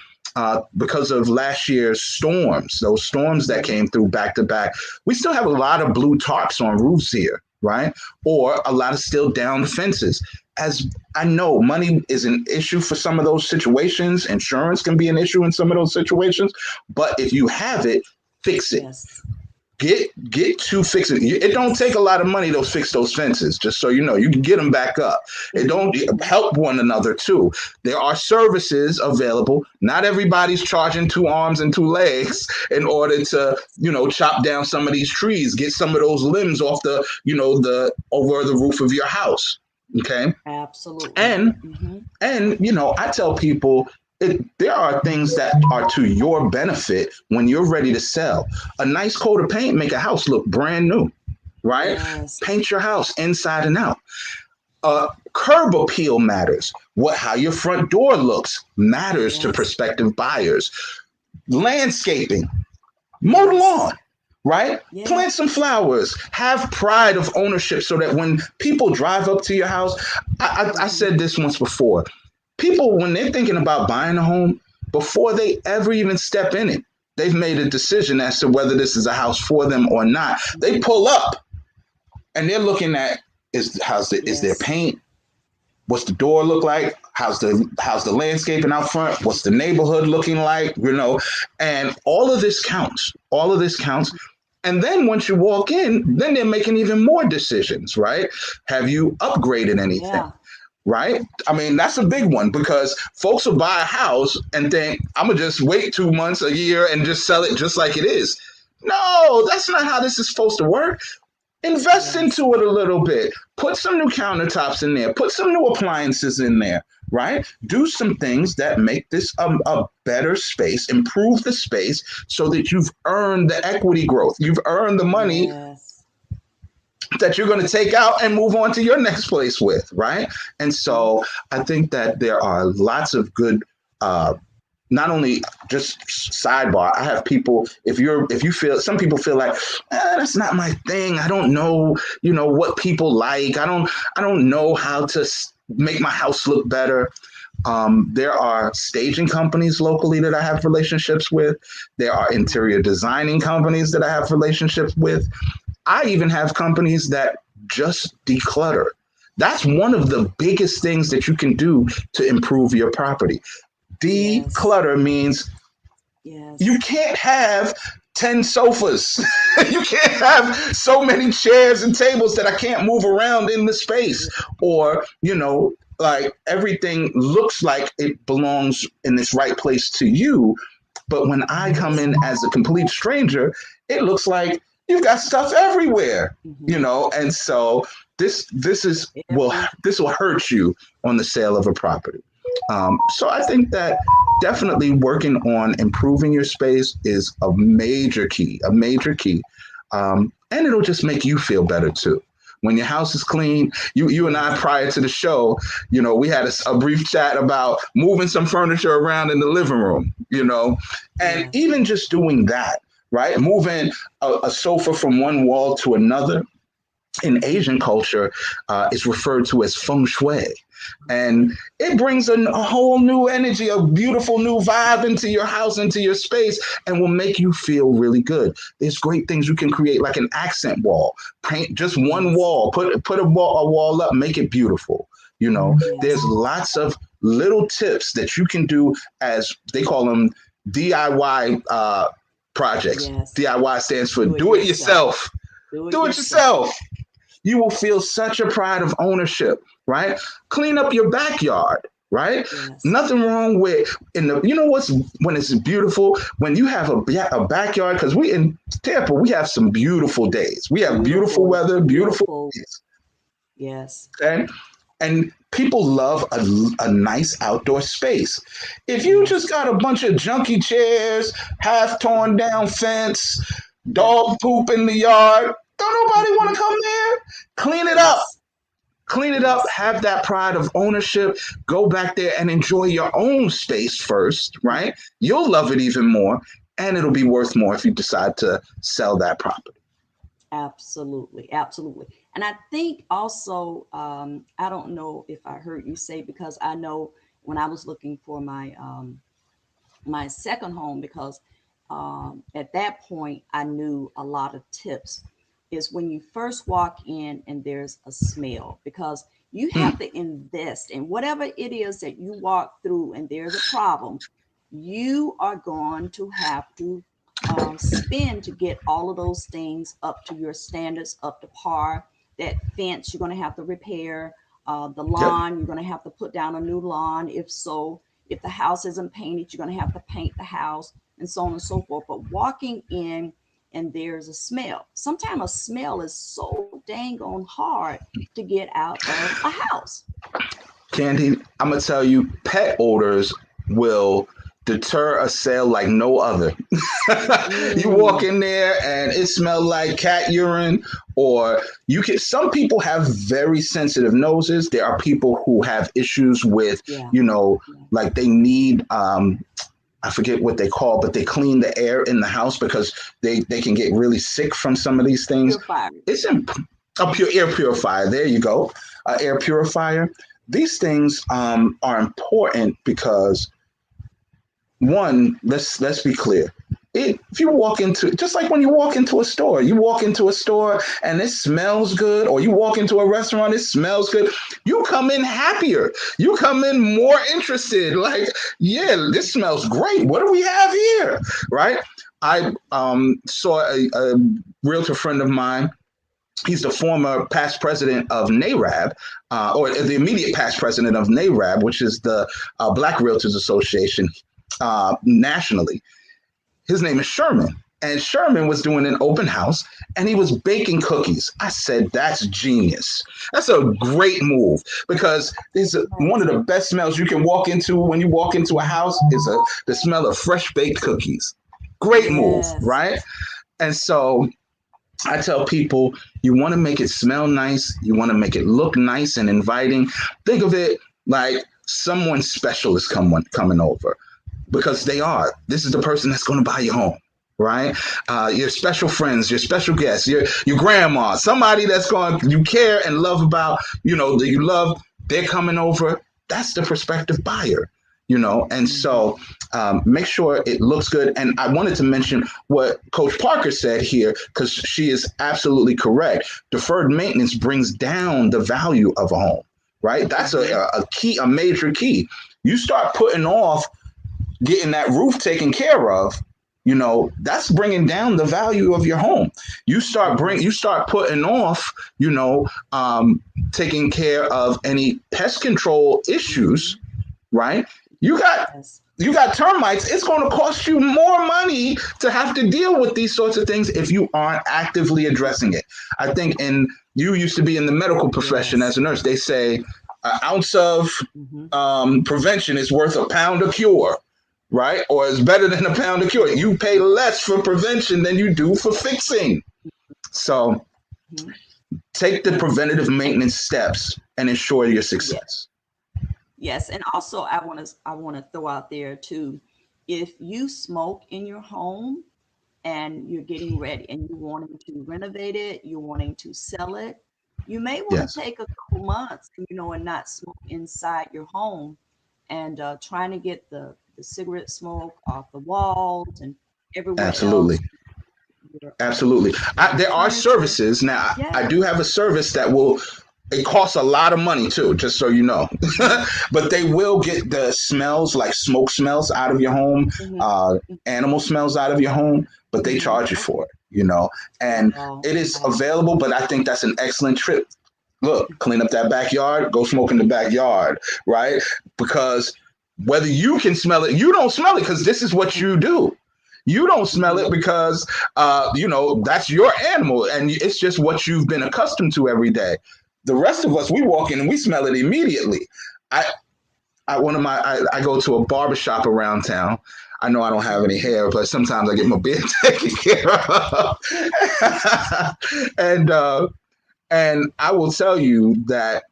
because of last year's storms, those storms that came through back to back, we still have a lot of blue tarps on roofs here, right? Or a lot of still down fences. As I know, money is an issue for some of those situations. Insurance can be an issue in some of those situations. But if you have it, fix it. Yes. Get to fix it. It don't take a lot of money to fix those fences, just so you know. You can get them back up. It don't help one another too. There are services available. Not everybody's charging 2 arms and 2 legs in order to, chop down some of these trees, get some of those limbs off the over the roof of your house. Okay. Absolutely. And I tell people, there are things that are to your benefit when you're ready to sell. A nice coat of paint make a house look brand new, right? Yes. Paint your house inside and out. Curb appeal matters. How your front door looks matters to prospective buyers. Landscaping, mow the lawn, right? Yeah. Plant some flowers. Have pride of ownership so that when people drive up to your house, I said this once before. People, when they're thinking about buying a home, before they ever even step in it, they've made a decision as to whether this is a house for them or not. They pull up and they're looking at, is there paint? What's the door look like? How's the landscaping out front? What's the neighborhood looking like? And all of this counts. And then once you walk in, then they're making even more decisions, right? Have you upgraded anything? Yeah. Right? I mean, that's a big one, because folks will buy a house and think, I'm going to just wait 2 months, a year, and just sell it just like it is. No, that's not how this is supposed to work. Invest into it a little bit. Put some new countertops in there. Put some new appliances in there, right? Do some things that make this a better space, improve the space so that you've earned the equity growth. You've earned the money that you're going to take out and move on to your next place with, right? And so I think that there are lots of good, not only just sidebar. I have people, some people feel like, that's not my thing. I don't know, what people like. I don't know how to make my house look better. There are staging companies locally that I have relationships with. There are interior designing companies that I have relationships with. I even have companies that just declutter. That's one of the biggest things that you can do to improve your property. Declutter means you can't have 10 sofas. You can't have so many chairs and tables that I can't move around in the space. Or, like everything looks like it belongs in this right place to you. But when I come in as a complete stranger, it looks like you've got stuff everywhere, and so this will hurt you on the sale of a property. So I think that definitely working on improving your space is a major key, and it'll just make you feel better too. When your house is clean, you and I, prior to the show, we had a brief chat about moving some furniture around in the living room, and even just doing that. Right? Moving a sofa from one wall to another in Asian culture is referred to as feng shui. And it brings a whole new energy, a beautiful new vibe into your house, into your space, and will make you feel really good. There's great things you can create, like an accent wall. Paint just one wall, put a wall up, make it beautiful. There's lots of little tips that you can do, as they call them, DIY projects. Yes. DIY stands for Do it do it yourself. yourself. Do it Do it yourself. yourself. You will feel such a pride of ownership, right? Clean up your backyard, right? Yes. Nothing wrong with in the. You know what's when it's beautiful when you have a backyard because we in Tampa we have some beautiful days. We have beautiful Beautiful, weather, beautiful beautiful. days, Yes. okay? And people love a nice outdoor space. If you just Yes. got a bunch of junky chairs, half torn down fence, Yep. dog poop in the yard, don't nobody want Mhm. to come there. Clean it up. Yes. Clean it up, Yes. have that pride of ownership, go back there and enjoy your own space first, right? You'll love it even more, and it'll be worth more if you decide to sell that property. Absolutely. Absolutely. And I think also, I don't know if I heard you say, because I know when I was looking for my second home, because at that point I knew a lot of tips, is when you first walk in and there's a smell, because you Mm, have to invest in whatever it is that you walk through and there's a problem, you are going to have to spend to get all of those things up to your standards, up to par. That fence you're going to have to repair, the yep. lawn you're going to have to put down a new lawn, if so. If the house isn't painted, you're going to have to paint the house, and so on and so forth. But walking in and there's a smell, sometimes a smell is so dang on hard to get out of a house. Candy, I'm gonna tell you, pet odors will deter a sale like no other. You walk Mm, in there and it smells like cat urine, or you can. Some people have very sensitive noses. There are people who have issues with, yeah, you know, yeah. like they need. I forget what they call, but they clean the air in the house because they can get really sick from some of these things. Purifier. It's a pure air purifier. There you go, air purifier. These things are important because one, let's be clear. If you walk into just like when you walk into a store, you walk into a store and it smells good, or you walk into a restaurant, it smells good. You come in happier. You come in more interested. Like, yeah, this smells great. What do we have here? Right? I saw a realtor friend of mine. He's the former past president of NARAB, or the immediate past president of NARAB, which is the Black Realtors Association nationally. His name is Sherman. And Sherman was doing an open house and he was baking cookies. I said, that's genius. That's a great move because one of Yes. the best smells you can walk into when you walk into a house is the smell of fresh baked cookies. Great move, Yes. right? And so I tell people, you want to make it smell nice, you want to make it look nice and inviting. Think of it like someone special is coming over because they Yes. are. This is the person that's going to buy your home, right? Your special friends, your special guests, your grandma, somebody that's going you care and love about, that you love. They're coming over. That's the prospective buyer. And Hmm. so make sure it looks good. And I wanted to mention what Coach Parker said here because she is absolutely correct. Deferred maintenance brings down the value of a home, right? That's Hmm. a key, a major key. You start putting off getting that roof taken care of, that's bringing down the value of your home. You Yes. start putting off, you know, um, taking care of any pest control issues, Hmm. right? You got Yes. you got termites. It's going to cost you more money to have to deal with these sorts of things if you aren't actively addressing it. I think, and you used to be in the medical profession as Yes. a nurse. They say an ounce of Hmm. prevention is worth a pound of cure, right? Or it's better than a pound of cure. You pay less for prevention than you do for fixing. So Hmm. take the preventative maintenance steps and ensure your Yes. success. Yes. And also, I want to throw out there too, if you smoke in your home and you're getting ready and you're wanting to renovate it, you're wanting to sell it, you may want to Yes, take a couple months, and not smoke inside your home, and trying to get the cigarette smoke off the walls and everywhere absolutely. else, your Absolutely. your There are furniture. services. Now, I Yes. do have a service that will It costs a lot of money too, just so you know. But they will get the smells, like smoke smells out of your home, Mm-hmm. uh, animal smells out of your home, but they Mm-hmm. charge you for it, you know. And Oh, it is wow. available, but I think that's an excellent trip. Look, clean up that backyard, go smoke in the backyard, right? Because whether you can smell it, you don't smell it because this is what you do. You don't smell Mm-hmm. it because that's your animal, and it's just what you've been accustomed to every day. The rest of us, we walk in and we smell it immediately. I, I go to a barber shop around town. I know I don't have any Mm-hmm. hair, but sometimes I get my beard taken care of. and and I will tell you that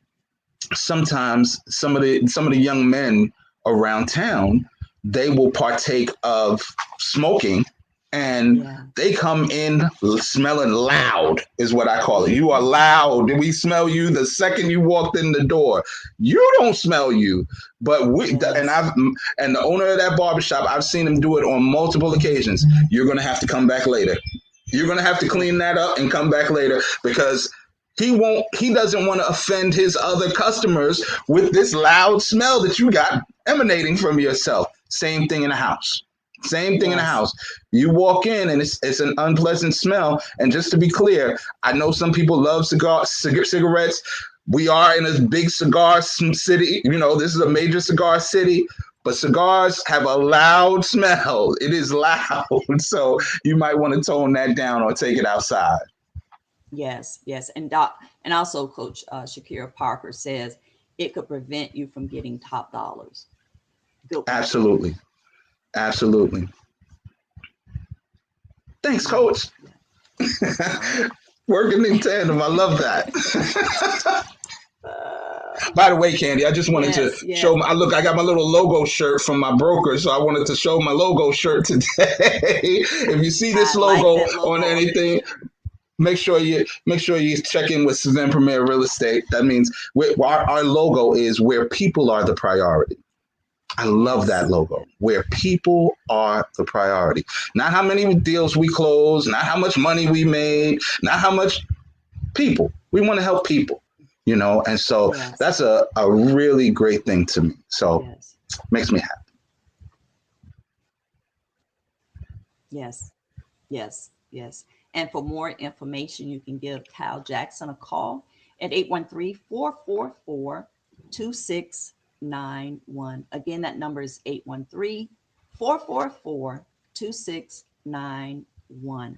sometimes some of the young men around town, they will partake of smoking, and Yeah. they come in smelling loud, is what I call it. You are Mm-hmm. loud. We smell you the second you walked in the door. You don't smell you, but Yes. and the owner of that barbershop, I've seen him do it on multiple occasions. You're gonna have to come back later. You're gonna have to Yeah. clean that up and come back later, because he doesn't want to offend his other customers with this loud smell that you got emanating from yourself. Same thing in the house. Same thing in the Yes. house. You walk in and it's an unpleasant smell. And just to be clear, I know some people love cigarettes. We are in a big cigar city. You know, this is a major cigar city, but cigars have a loud smell. It is loud. So you might want to tone that down or take it outside. Yes. Yes. And also Coach Shakira Parker says it could prevent you from getting top dollars. Good one. Absolutely. Absolutely. Thanks, Yeah. coach. Yeah. Uh, Working in tandem. I love that. By the way, Candy, I just wanted to yes. Yes. show my look. I got my little logo shirt from my broker, so I wanted to show my logo shirt today. If you see this I like logo that on logo on your anything, shirt. make sure you check in with Siven Premier Real Estate. That means our logo is where people are the priority. I love that Yes. logo, Yes. where people are the priority. Not how many deals we closed, not how much money we made, not how much people. We want to help people, and so Yes. that's a really great thing to me. So Yes. makes me happy. Yes. Yes. Yes. And for more information, you can give Cal Jackson a call at 813-444-2691. Again, that number is 813-444-2691.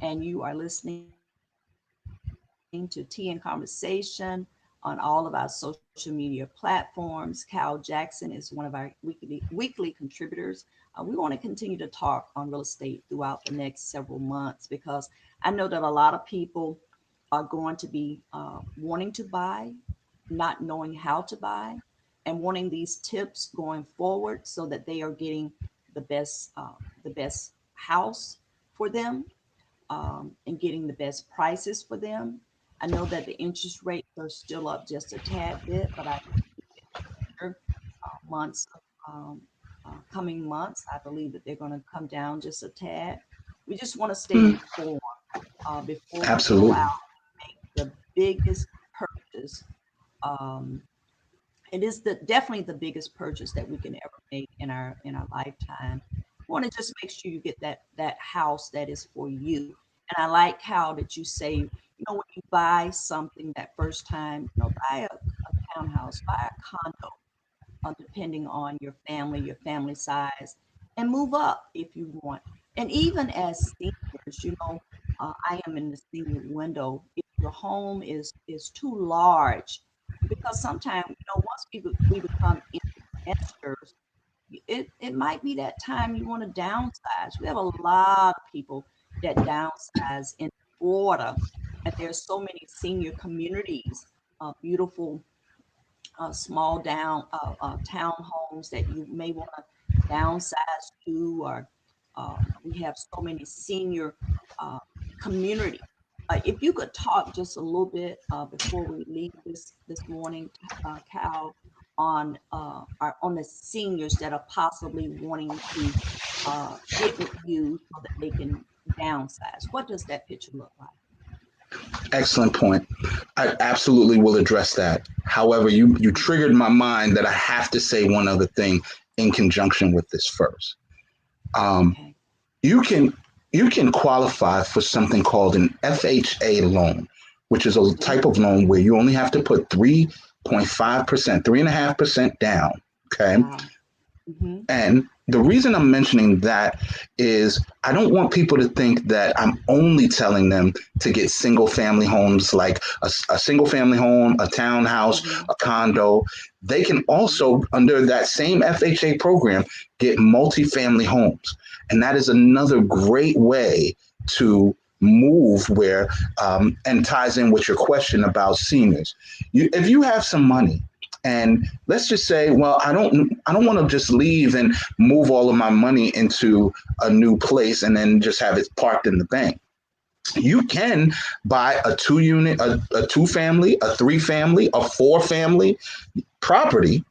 And you are listening to Tea and Conversation on all of our social media platforms. Cal Jackson is one of our weekly contributors. We want to continue to talk on real estate throughout the next several months because I know that a lot of people are going to be wanting to buy, not knowing how to buy, and wanting these tips going forward so that they are getting the best house for them, and getting the best prices for them. I know that the interest rates are still up just a tad bit, but I believe in future months, um, coming months, I believe that they're going to come down just a tad. We just want to stay Mm, informed before we go absolutely. out the biggest purchase. Um, it is definitely the biggest purchase that we can ever make in our lifetime. You want to just make sure you get that house that is for you. And I like how that you say, when you buy something that first time, buy a townhouse, buy a condo, depending on your family size, and move up if you want. And even as seniors, I am in the senior window. If your home is too large, because sometimes once we become investors, it might be that time you want to downsize. We have a lot of people that downsize in Florida, and there's so many senior communities, beautiful small townhomes that you may want to downsize to, or we have so many senior uh, community. If you could talk just a little bit before we leave this morning, Cal, on the seniors that are possibly wanting to get with you so that they can downsize. What does that picture look like? Excellent point. I absolutely will address that. However, you triggered my mind that I have to say one other thing in conjunction with this first. Um, Okay. you can you can qualify for something called an FHA loan, which is a type of loan where you only have to put 3.5%, 3.5% down. Okay. Wow. Mm-hmm. And the reason I'm mentioning that is I don't want people to think that I'm only telling them to get single family homes, like a single family home, a townhouse, Mm-hmm. a condo. They can Mm-hmm. also, under that same FHA program, get multifamily homes. And that is another great way to move where, and ties in with your question about seniors. If you have some money, and let's just say, well, I don't want to just leave and move all of my money into a new place and then just have it parked in the bank. You can buy a 2 unit, a 2 family, a 3 family, a 4 family property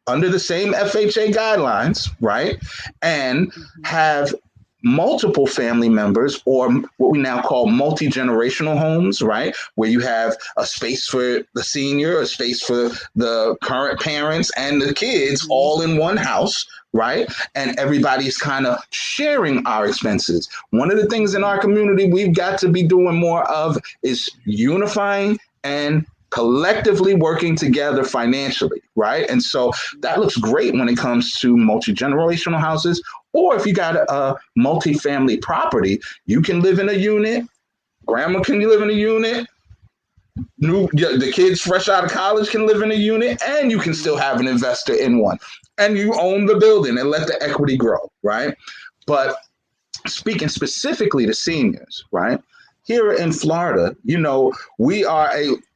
under the same FHA guidelines, right? And Mm-hmm. have multiple family members, or what we now call multi-generational homes, right? Where you have a space for the senior, a space for the current parents and the kids Mm-hmm. all in one house, right? And everybody's kind of sharing our expenses. One of the things in Mm-hmm. our community we've got to be doing more of is unifying and collectively working together financially, right? And so that looks great when it comes to multi-generational houses. Or if you got a multi-family property, you can live in a unit. Grandma can live in a unit. The kids fresh out of college can live in a unit, and you can still Mm-hmm. have an investor in one. And you own the building and let the equity grow, right? But speaking specifically to seniors, right? Here in Florida, we are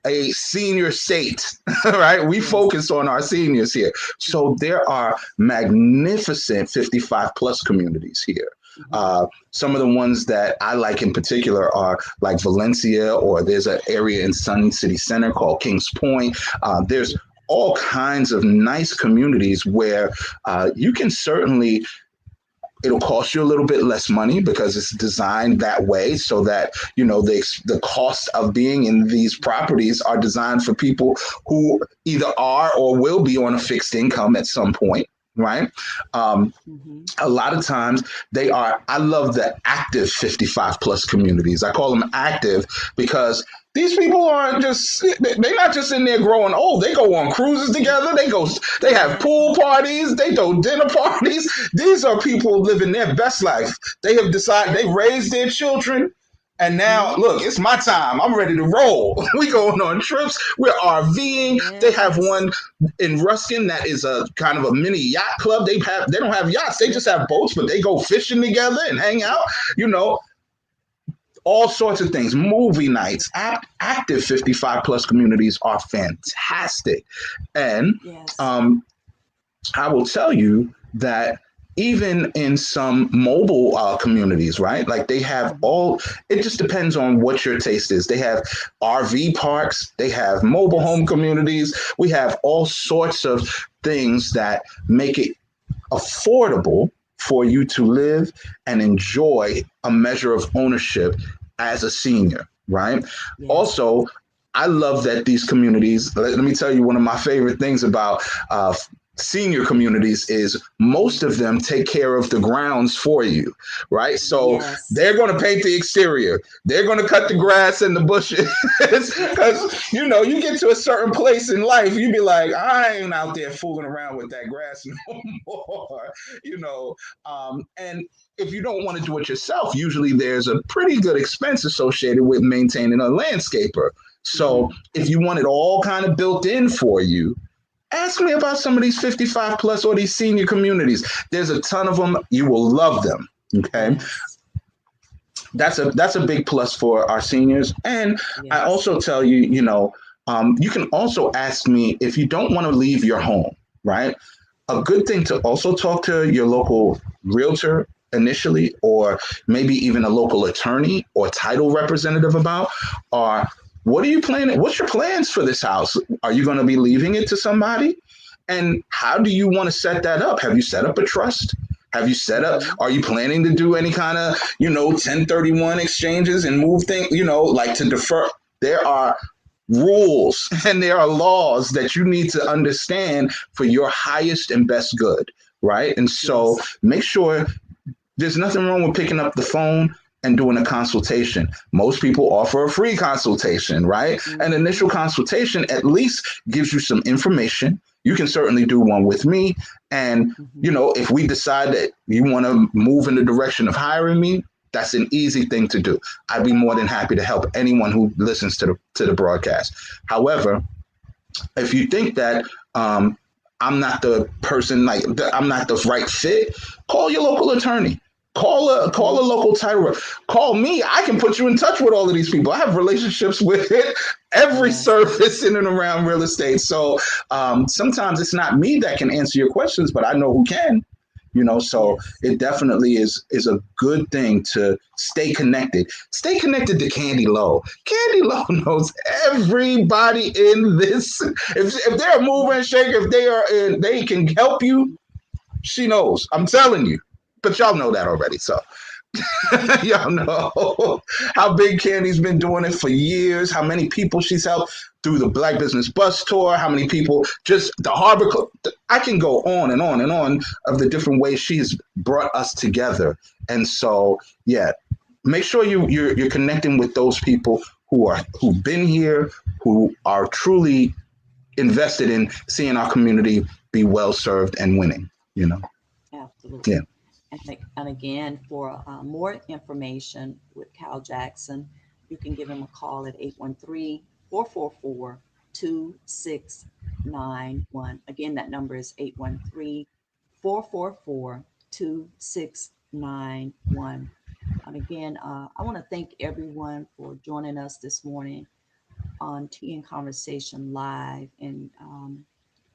a senior state, right? We Yes. focus on our seniors here. So there are magnificent 55 plus communities here. Mm-hmm. Some of the ones that I like in particular are like Valencia, or there's an area in Sun City Center called Kings Point. There's all kinds of nice communities where you can certainly, it'll cost you a little bit less money because it's designed that way, so that the cost of being in these properties are designed for people who either are or will be on a fixed income at some point, right? um, Mm-hmm. a lot of times I love the active 55 plus communities. I call them active because these people aren't just, they're not just in there growing old. They go on cruises together. They have Yeah. pool parties. They throw dinner parties. These are people living their best life. They have decided, they raised their children. And now, Mm-hmm. look, it's my time. I'm ready to roll. We going on trips. We're RVing. They have Yes. one in Ruskin that is a kind of a mini yacht club. They don't have yachts. They just have boats, but they go fishing together and hang out. You know, all sorts of things. Movie nights. Active 55 plus communities are fantastic, and Yes. um, I will tell you that even in some mobile communities, right? Like they have Mm-hmm. all, it just depends on what your taste is. They have RV parks, they have mobile Yes. home communities, we have all sorts of things that make it affordable for you to live and enjoy a measure of ownership as a senior, right? Yes. Also, I love that these communities, let me tell you, one of my favorite things about senior communities is most of them take care of the grounds for you, right? So Yes. they're going to paint the exterior, they're going to cut the grass and the bushes, because you get to a certain place in life, you be like, I ain't out there fooling around with that grass no more, and if you don't want to do it yourself, usually there's a pretty good expense associated with maintaining a landscaper. So Mm-hmm. if you want it all kind of built in for you, ask me about some of these 55 plus or these senior communities. There's a ton of them. You will love them. Okay. Yes. That's a big plus for our seniors. And I Yes. also tell you, you can also ask me if you don't want to leave your home, right? A good thing to also talk to your local realtor initially, or maybe even a local attorney or title representative about, are what are you planning? What's your plans for this house? Are you going to be leaving it to somebody? And how do you want to set that up? Have you set up a trust? Have you set up? Mm-hmm. Are you planning to do any kind of, 1031 exchanges and move things, like to defer? There are rules and there are laws that you need to understand for your highest and best good, right? And so Yes. make sure there's nothing wrong with picking up the phone and doing a consultation. Most people offer a free consultation, right? An Mm-hmm. initial consultation at least gives you some information. You can certainly do one with me. And, Mm-hmm. if we decide that you want to move in the direction of hiring me, that's an easy thing to do. I'd be more than happy to help anyone who listens to the broadcast. However, if you think that I'm not the person, I'm not the right fit, call your local attorney. Call Mm-hmm. a local title rep. Call me. I can put you in touch with all of these people. I have relationships with every Yes. service in and around real estate. So sometimes it's not me that can answer your questions, but I know who can. So Yes. it definitely is a good thing to stay connected. Stay connected to Candy Lowe. Candy Lowe knows everybody in this. If they're a mover and shaker, if they can help you, she knows. I'm telling you. But y'all know that already. So y'all know how Big Candy's been doing it for years, how many people she's helped through the Black Business Bus Tour, how many people just the Harbor Club. I can go on and on and on of the different ways she has brought us together. And so, yeah, make sure you're connecting with those people who've been here, who are truly invested in seeing our community be well served and winning. Yeah. Absolutely. And again, for more information with Cal Jackson, you can give him a call at 813-444-2691. Again, that number is 813-444-2691. And again, I want to thank everyone for joining us this morning on Tea and Conversation Live. And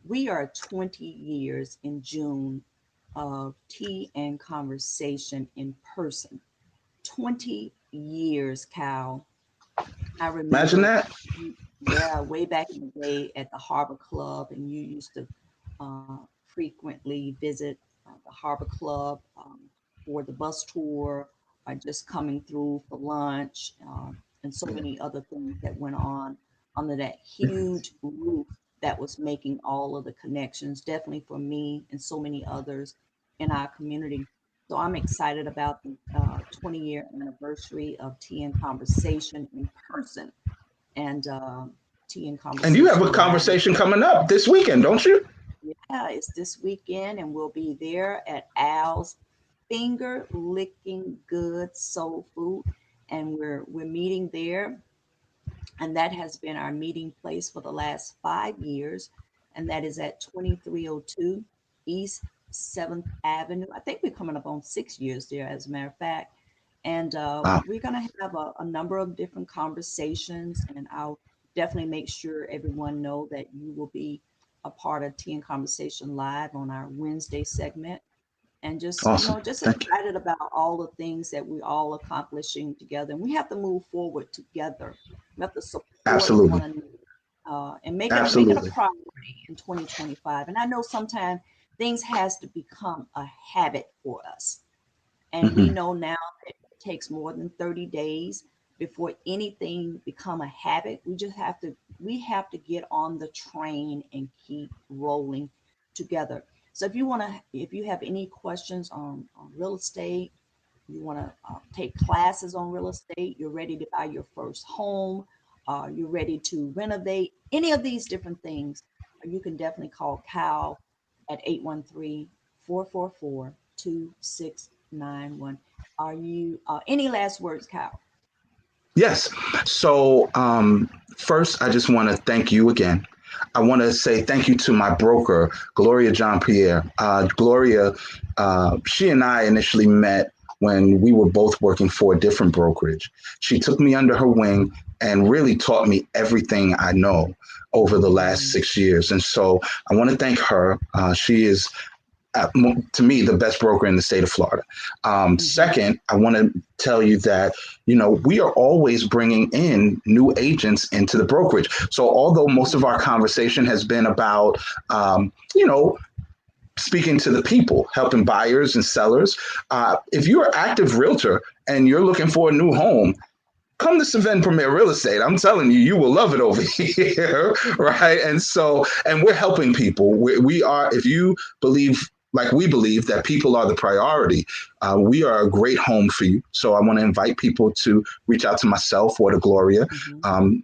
we are 20 years in June of tea and conversation in person. 20 years, Cal. I Imagine remember, that. yeah, way back in the day at the Harbor Club, and you used to frequently visit the Harbor Club for the bus tour, or just coming through for lunch, and so many other things that went on under that huge roof that was making all of the connections, definitely for me and so many others in our community. So I'm excited about the 20-year anniversary of Tea and Conversation in person, and Tea and And you have a Conversation Live. conversation coming up this weekend, don't you? Yeah, it's this weekend, and we'll be there at Al's Finger Licking Good Soul Food, and we're meeting there, and that has been our meeting place for the last 5 years, and that is at 2302 East 7th Avenue. I think we're coming up on 6 years there, as a matter of fact. And Wow. we're going to have a number of different conversations, and I'll definitely make sure everyone know that you will be a part of Tea and Conversation Live on our Wednesday segment, and just Awesome. just Thank you. excited about all the things that we're all accomplishing together, and we have to move forward together. We have to support one Absolutely. another, and make it a Absolutely. priority in 2025. And I know sometimes things has to become a habit for us, and we Hmm. know now that it takes more than 30 days before anything become a habit. We have to get on the train and keep rolling together. So if you have any questions on real estate, you want to take classes on real estate, you're ready to buy your first home, you're ready to renovate, any of these different things, you can definitely call Cal at 813-444-2691. Are you any last words, Cal? Yes. So, first, I just want to thank you again. I want to say thank you to my broker, Gloria Jean Pierre. Gloria, she and I initially met when we were both working for a different brokerage. She took me under her wing and really taught me everything I know over the last Mm, 6 years. And so I want to thank her. She is to me, the best broker in the state of Florida. mhm. Second, I want to tell you that, we are always bringing in new agents into the brokerage. So although most of our conversation has been about, you know, speaking to the people, helping buyers and sellers. If you're an active realtor and you're looking for a new home, come to Siven Premier Real Estate. I'm telling you, you will love it over here, right? And so, and we're helping people. We are, if you believe, like we believe, that people are the priority, we are a great home for you. So I want to invite people to reach out to myself or to Gloria,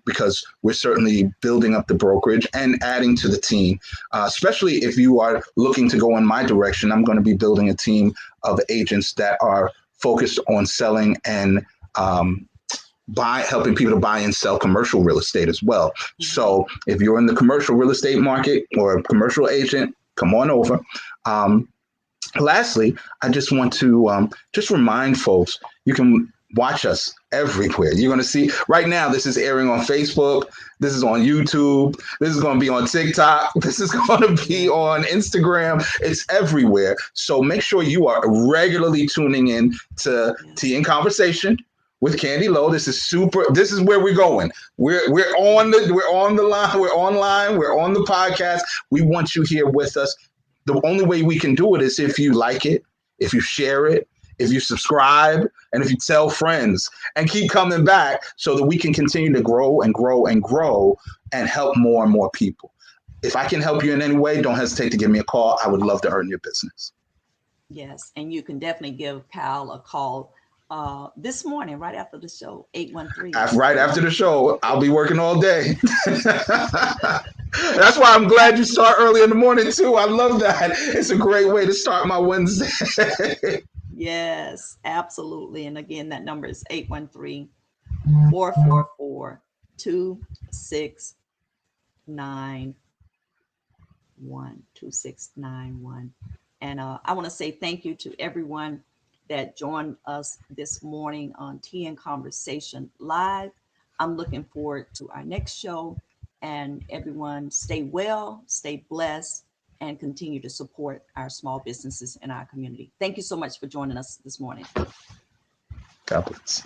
because we're certainly building up the brokerage and adding to the team, especially if you are looking to go in my direction. I'm going to be building a team of agents that are focused on selling and helping people to buy and sell commercial real estate as well. So if you're in the commercial real estate market or a commercial agent, come on over. Lastly, I just want to just remind folks, you can watch us everywhere. You're going to see right now, this is airing on Facebook. This is on YouTube. This is going to be on TikTok. This is going to be on Instagram. It's everywhere. So make sure you are regularly tuning in to Tea and Conversation with Candy Lowe. This is super. This is where we're going. We're on the line. We're online. We're on the podcast. We want you here with us. The only way we can do it is if you like it, if you share it, if you subscribe, and if you tell friends, and keep coming back so that we can continue to grow and grow and grow and help more and more people. If I can help you in any way, don't hesitate to give me a call. I would love to earn your business. Yes, and you can definitely give Kyle a call this morning, right after the show, 813. Right after the show, I'll be working all day. That's why I'm glad you start early in the morning too. I love that. It's a great way to start my Wednesday. Yes, absolutely. And again, that number is 813-444-2691. 2691. And I want to say thank you to everyone that joined us this morning on Tea and Conversation Live. I'm looking forward to our next show. And everyone stay well, stay blessed, and continue to support our small businesses in our community. Thank you so much for joining us this morning. God bless.